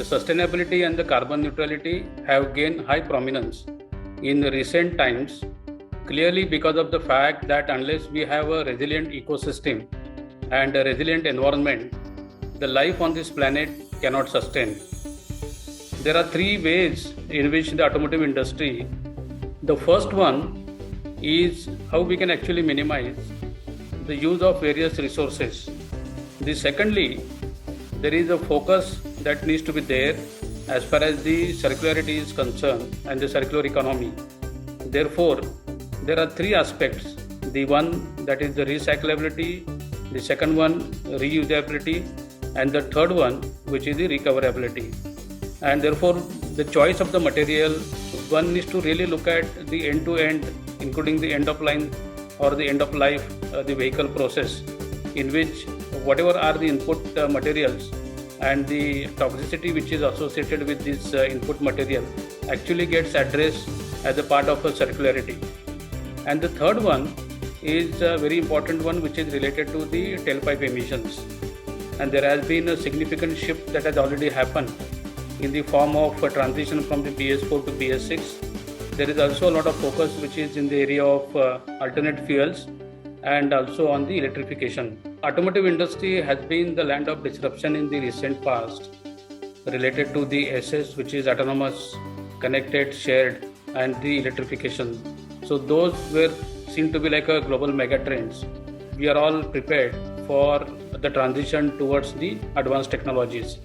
The sustainability and the carbon neutrality have gained high prominence in recent times, clearly because of the fact that unless we have a resilient ecosystem and a resilient environment, the life on this planet cannot sustain. There are three ways in which the automotive industry, the first one is how we can actually minimize the use of various resources. Secondly, there is a focus that needs to be there as far as the circularity is concerned and the circular economy. Therefore, there are three aspects. The one that is the recyclability, the second one reusability, and the third one which is the recoverability. And therefore, the choice of the material, one needs to really look at the end-to-end, including the end of line or the end of life, the vehicle process, in which whatever are the input materials and the toxicity which is associated with this input material actually gets addressed as a part of a circularity. And the third one is a very important one, which is related to the tailpipe emissions. And there has been a significant shift that has already happened in the form of a transition from the BS4 to BS6. There is also a lot of focus which is in the area of alternate fuels and also on the electrification. Automotive industry has been the land of disruption in the recent past related to the SS, which is autonomous, connected, shared, and the electrification. So those were seen to be like a global mega trends. We are all prepared for the transition towards the advanced technologies.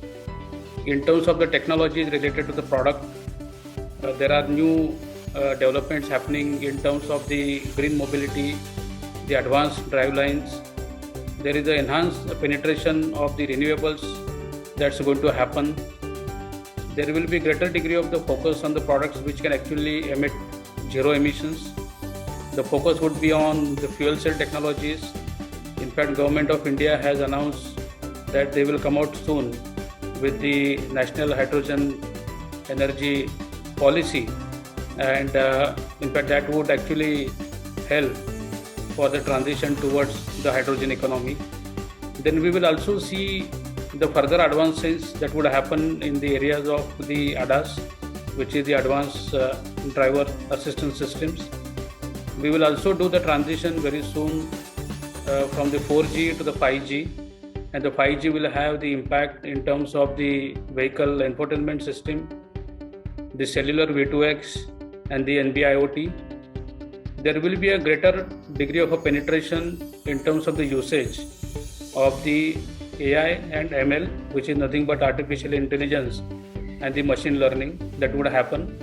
In terms of the technologies related to the product, there are new developments happening in terms of the green mobility, the advanced drivelines. There is an enhanced penetration of the renewables that's going to happen. There will be greater degree of the focus on the products which can actually emit zero emissions. The focus would be on the fuel cell technologies. In fact, Government of India has announced that they will come out soon with the National Hydrogen Energy Policy, and in fact that would actually help for the transition towards the hydrogen economy. Then we will also see the further advances that would happen in the areas of the ADAS, which is the advanced driver assistance systems. We will also do the transition very soon from the 4G to the 5G, and the 5G will have the impact in terms of the vehicle infotainment system, the cellular V2X, and the NB-IoT. There will be a greater degree of a penetration in terms of the usage of the AI and ML, which is nothing but artificial intelligence and the machine learning that would happen.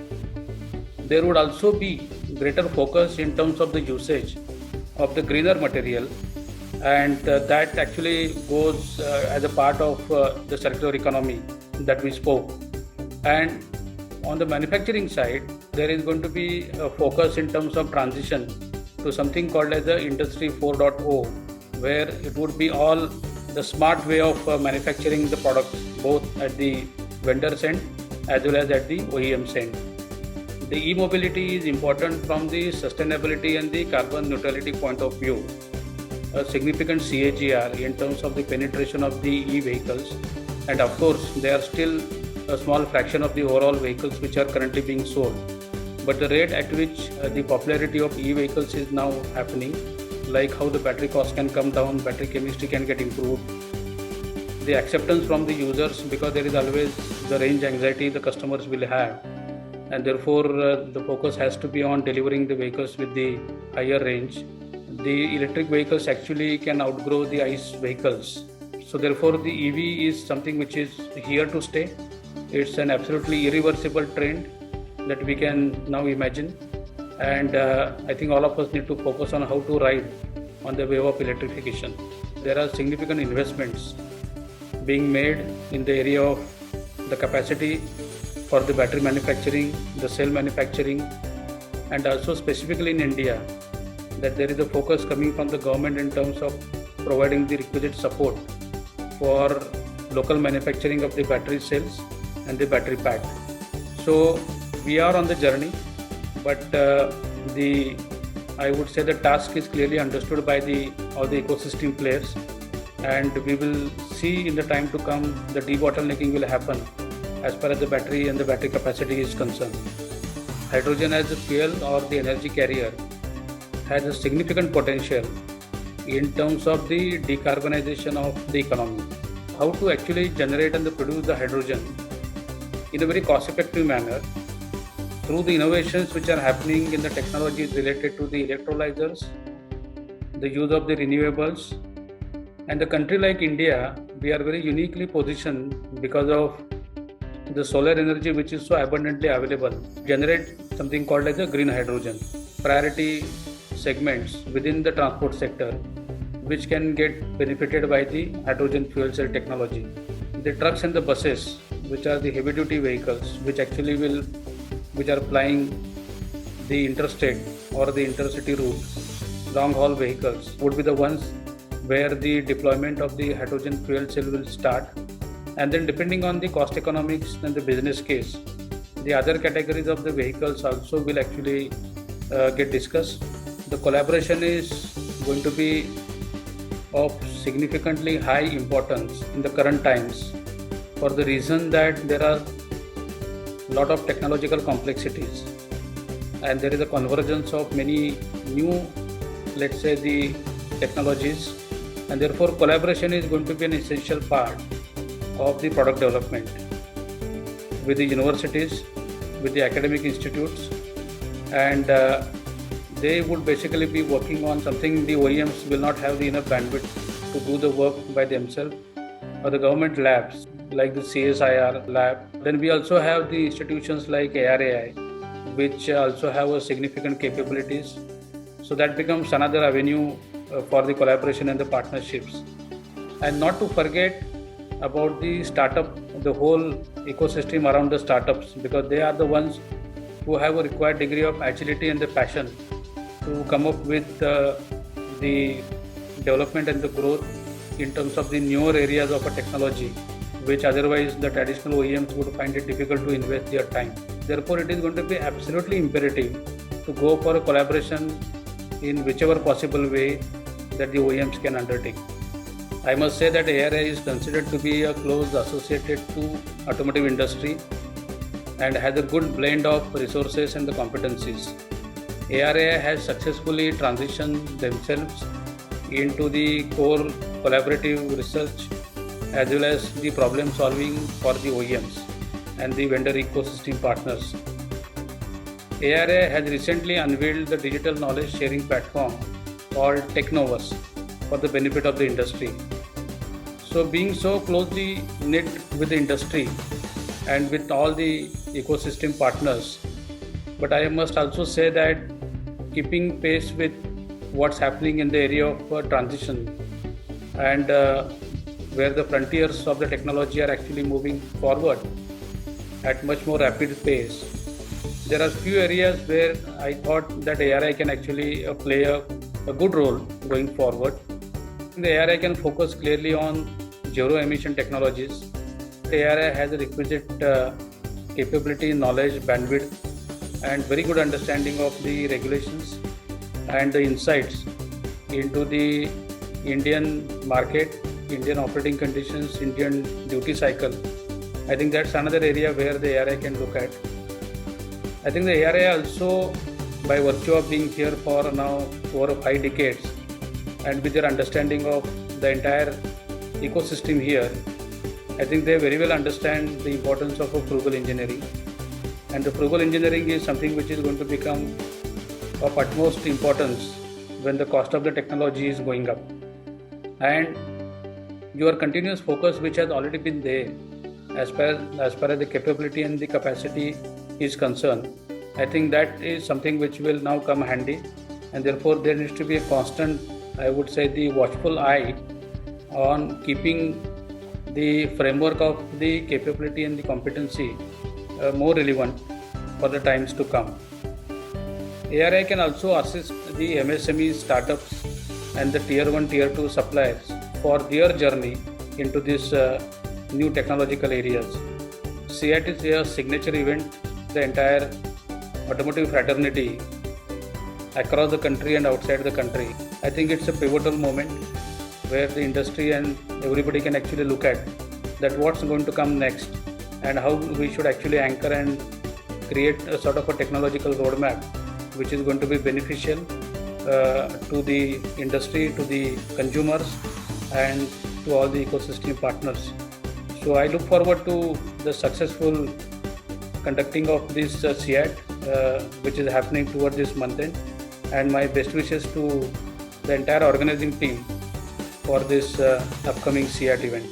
There would also be greater focus in terms of the usage of the greener material, and that actually goes as a part of the circular economy that we spoke. And on the manufacturing side, there is going to be a focus in terms of transition to something called as the Industry 4.0, where it would be all the smart way of manufacturing the products, both at the vendor's end as well as at the OEM's end. The e-mobility is important from the sustainability and the carbon neutrality point of view. A significant CAGR in terms of the penetration of the e-vehicles, and of course they are still a small fraction of the overall vehicles which are currently being sold. But the rate at which the popularity of e-vehicles is now happening, like how the battery cost can come down, battery chemistry can get improved, the acceptance from the users, because there is always the range anxiety the customers will have, and therefore the focus has to be on delivering the vehicles with the higher range. The electric vehicles actually can outgrow the ICE vehicles. So therefore the EV is something which is here to stay. It's an absolutely irreversible trend that we can now imagine, and I think all of us need to focus on how to ride on the wave of electrification. There are significant investments being made in the area of the capacity for the battery manufacturing, the cell manufacturing, and also specifically in India, that there is a focus coming from the government in terms of providing the requisite support for local manufacturing of the battery cells and the battery pack. So we are on the journey, but I would say the task is clearly understood by all the ecosystem players, and we will see in the time to come the debottlenecking will happen as far as the battery and the battery capacity is concerned. Hydrogen as a fuel or the energy carrier has a significant potential in terms of the decarbonization of the economy. How to actually generate and produce the hydrogen in a very cost-effective manner through the innovations which are happening in the technologies related to the electrolyzers, the use of the renewables, and a country like India, we are very uniquely positioned because of the solar energy which is so abundantly available, generate something called as a green hydrogen. Priority segments within the transport sector which can get benefited by the hydrogen fuel cell technology. The trucks and the buses, which are the heavy duty vehicles, which are plying the interstate or the intercity route, long haul vehicles would be the ones where the deployment of the hydrogen fuel cell will start. And then depending on the cost economics and the business case, the other categories of the vehicles also will actually get discussed. The collaboration is going to be of significantly high importance in the current times for the reason that there are a lot of technological complexities and there is a convergence of many new, let's say, the technologies, and therefore collaboration is going to be an essential part of the product development with the universities, with the academic institutes, and they would basically be working on something the OEMs will not have the enough bandwidth to do the work by themselves, or the government labs like the CSIR lab. Then we also have the institutions like ARAI, which also have a significant capabilities. So that becomes another avenue for the collaboration and the partnerships. And not to forget about the startup, the whole ecosystem around the startups, because they are the ones who have a required degree of agility and the passion to come up with the development and the growth in terms of the newer areas of a technology, which otherwise the traditional OEMs would find it difficult to invest their time. Therefore, it is going to be absolutely imperative to go for a collaboration in whichever possible way that the OEMs can undertake. I must say that ARI is considered to be a close associated to automotive industry and has a good blend of resources and the competencies. ARI has successfully transitioned themselves into the core collaborative research as well as the problem solving for the OEMs and the vendor ecosystem partners. ARI has recently unveiled the digital knowledge sharing platform called Technovus for the benefit of the industry. So being so closely knit with the industry and with all the ecosystem partners, but I must also say that keeping pace with what's happening in the area of transition and where the frontiers of the technology are actually moving forward at much more rapid pace. There are few areas where I thought that ARI can actually play a good role going forward. The ARI can focus clearly on zero emission technologies. The ARI has a requisite capability, knowledge, bandwidth, and very good understanding of the regulations and the insights into the Indian market, Indian operating conditions, Indian duty cycle. I think that's another area where the ARI can look at. I think the ARI also, by virtue of being here for now over 5 decades and with their understanding of the entire ecosystem here, I think they very well understand the importance of a frugal engineering. And the frugal engineering is something which is going to become of utmost importance when the cost of the technology is going up. And your continuous focus, which has already been there as far as the capability and the capacity is concerned, I think that is something which will now come handy, and therefore there needs to be a constant, I would say, the watchful eye on keeping the framework of the capability and the competency more relevant for the times to come. ARI can also assist the MSME startups and the tier 1, tier 2 suppliers for their journey into these new technological areas. CIT is a signature event. The entire automotive fraternity across the country and outside the country. I think it's a pivotal moment where the industry and everybody can actually look at that what's going to come next and how we should actually anchor and create a sort of a technological roadmap which is going to be beneficial to the industry, to the consumers, and to all the ecosystem partners. So I look forward to the successful conducting of this CIAT, which is happening toward this month end, and my best wishes to the entire organizing team for this upcoming CIAT event.